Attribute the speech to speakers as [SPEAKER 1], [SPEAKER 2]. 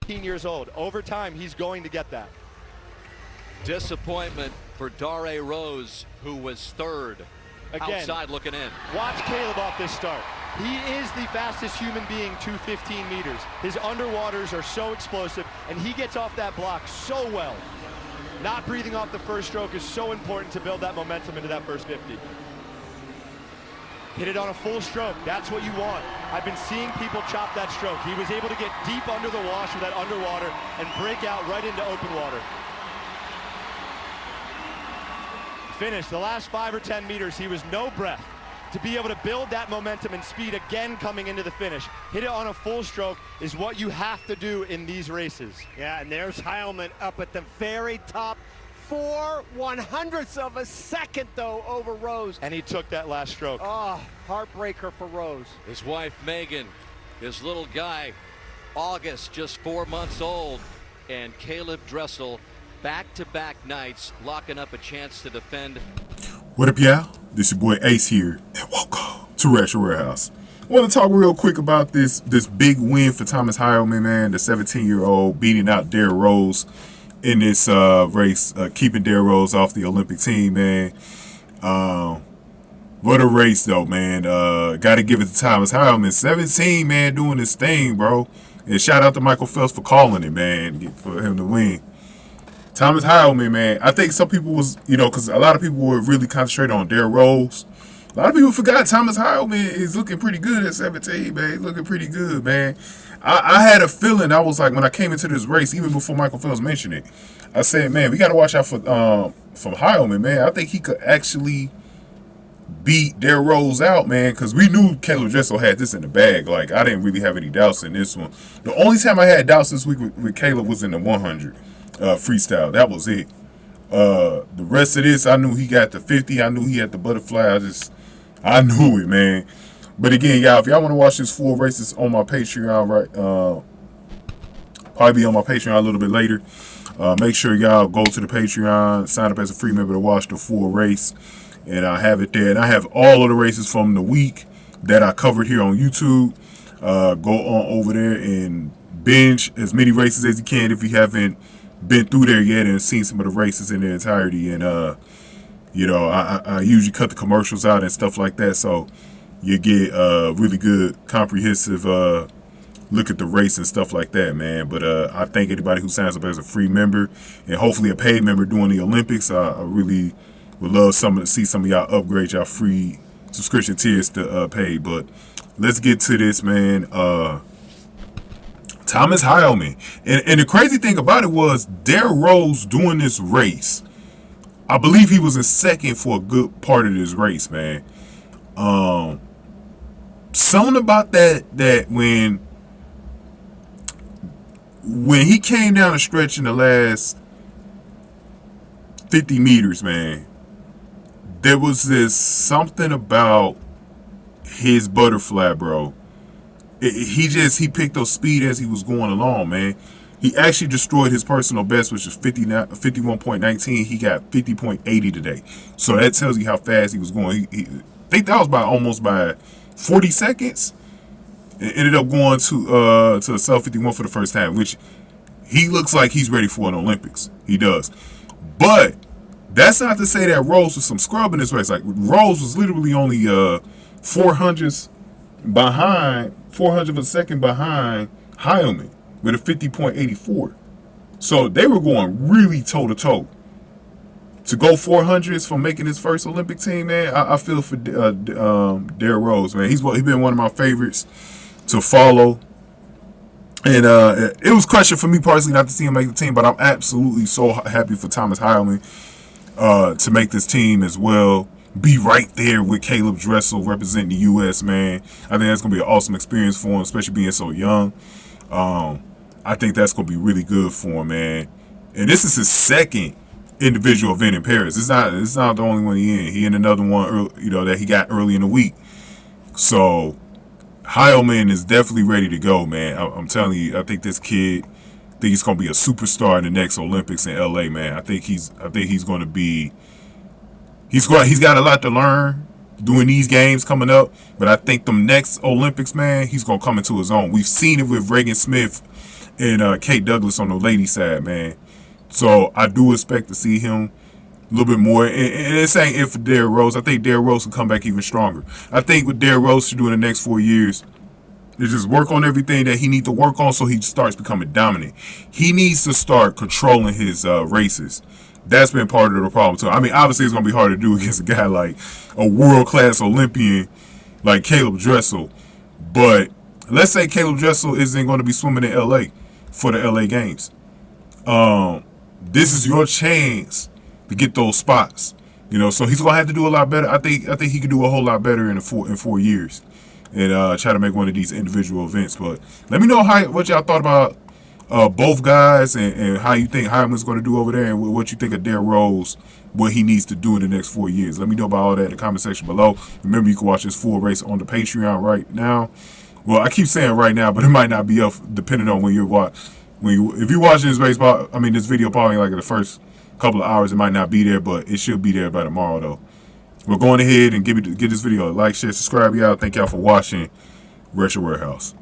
[SPEAKER 1] 18 years old. Over time, he's going to get that.
[SPEAKER 2] Disappointment for Dare Rose, who was third.
[SPEAKER 1] Again,
[SPEAKER 2] outside looking in.
[SPEAKER 1] Watch Caeleb off this start. He is the fastest human being to 15 meters. His underwaters are so explosive, and he gets off that block so well. Not breathing off the first stroke is so important to build that momentum into that first 50. Hit it on a full stroke. That's what you want. I've been seeing people chop that stroke. He was able to get deep under the wash with that underwater and break out right into open water. Finish the last 5 or 10 meters, he was no breath. To be able to build that momentum and speed again coming into the finish, hit it on a full stroke is what you have to do in these races.
[SPEAKER 3] Yeah, and there's Heilman up at the very top. 4/100ths of a second, though, over Rose.
[SPEAKER 1] And he took that last stroke.
[SPEAKER 3] Oh, heartbreaker for Rose.
[SPEAKER 2] His wife, Megan, his little guy, August, just 4 months old, and Caeleb Dressel, back-to-back nights, locking up a chance to defend.
[SPEAKER 4] What up, y'all? This your boy Ace here, and welcome to Ratchet Warehouse. I want to talk real quick about this big win for Thomas Heilman, man, the 17-year-old beating out Dare Rose in this race, keeping Dare Rose off the Olympic team, man. What a race, though, man. Got to give it to Thomas Heilman. 17, man, doing his thing, bro. And shout out to Michael Phelps for calling it, man, for him to win. Thomas Heilman, man, I think some people was, because a lot of people were really concentrating on Dare Rose. A lot of people forgot Thomas Heilman is looking pretty good at 17, man. He's looking pretty good, man. I had a feeling, I was like, when I came into this race, even before Michael Phelps mentioned it, I said, man, we got to watch out for from Heilman, man. I think he could actually beat Dare Rose out, man, because we knew Caeleb Dressel had this in the bag. Like, I didn't really have any doubts in this one. The only time I had doubts this week with Caeleb was in the 100 freestyle. That was it. The rest of this, I knew he got the 50. I knew he had the butterfly. I knew it, man. But again, y'all, if y'all want to watch this full race, it's on my Patreon, right? Probably be on my Patreon a little bit later. Make sure y'all go to the Patreon, sign up as a free member to watch the full race. And I have it there. And I have all of the races from the week that I covered here on YouTube. Go on over there and binge as many races as you can if you haven't been through there yet and seen some of the races in their entirety. And, I usually cut the commercials out and stuff like that. So you get a really good, comprehensive look at the race and stuff like that, man. But I thank anybody who signs up as a free member and hopefully a paid member during the Olympics. I really would love to see some of y'all upgrade y'all free subscription tiers to pay. But let's get to this, man. Thomas Heilman. And the crazy thing about it was Dare Rose doing this race. I believe he was in second for a good part of this race, man. Something about that when he came down the stretch in the last 50 meters, man, there was this something about his butterfly, bro. He picked up speed as he was going along, man. He actually destroyed his personal best, which was 51.19. He got 50.80 today. So that tells you how fast he was going. I think that was almost by 40 seconds. It ended up going to a sub 51 for the first time, which he looks like he's ready for an Olympics. He does. But that's not to say that Rose was some scrub in this race. Like, Rose was literally only 400th of a second behind Heilman with a 50.84. So they were going really toe-to-toe. To go 400s from making his first Olympic team, man, I feel for Dare Rose, man. He's been one of my favorites to follow. And it was crushing for me personally not to see him make the team, but I'm absolutely so happy for Thomas Heilman to make this team as well. Be right there with Caeleb Dressel representing the U.S., man. I think that's going to be an awesome experience for him, especially being so young. I think that's going to be really good for him, man. And this is his second individual event in Paris. It's not the only one he in. He in another one, that he got early in the week. So Heilman is definitely ready to go, man. I'm telling you, I think this kid, he's going to be a superstar in the next Olympics in LA, man. I think he's going to be. He's got a lot to learn doing these games coming up, but I think the next Olympics, man, he's going to come into his own. We've seen it with Reagan Smith and Kate Douglas on the lady side, man. So I do expect to see him a little bit more. And this ain't it for Derrick Rose. I think Derrick Rose will come back even stronger. I think what Derrick Rose should do in the next 4 years is just work on everything that he needs to work on so he starts becoming dominant. He needs to start controlling his races. That's been part of the problem too. I mean, obviously it's going to be hard to do against a guy like a world-class Olympian like Caeleb Dressel. But let's say Caeleb Dressel isn't going to be swimming in L.A. for the L.A. games. This is your chance to get those spots. You know, so he's going to have to do a lot better. I think he could do a whole lot better in 4 years and try to make one of these individual events. But let me know what y'all thought about both guys and how you think Heilman's going to do over there and what you think of Derrick Rose, what he needs to do in the next 4 years. Let me know about all that in the comment section below. Remember, you can watch this full race on the Patreon right now. Well, I keep saying right now, but it might not be up depending on when you're watching. If you're watching this this video probably like in the first couple of hours, it might not be there, but it should be there by tomorrow though. We're going ahead and give this video a like, share, subscribe, y'all. Thank y'all for watching Retro Warehouse.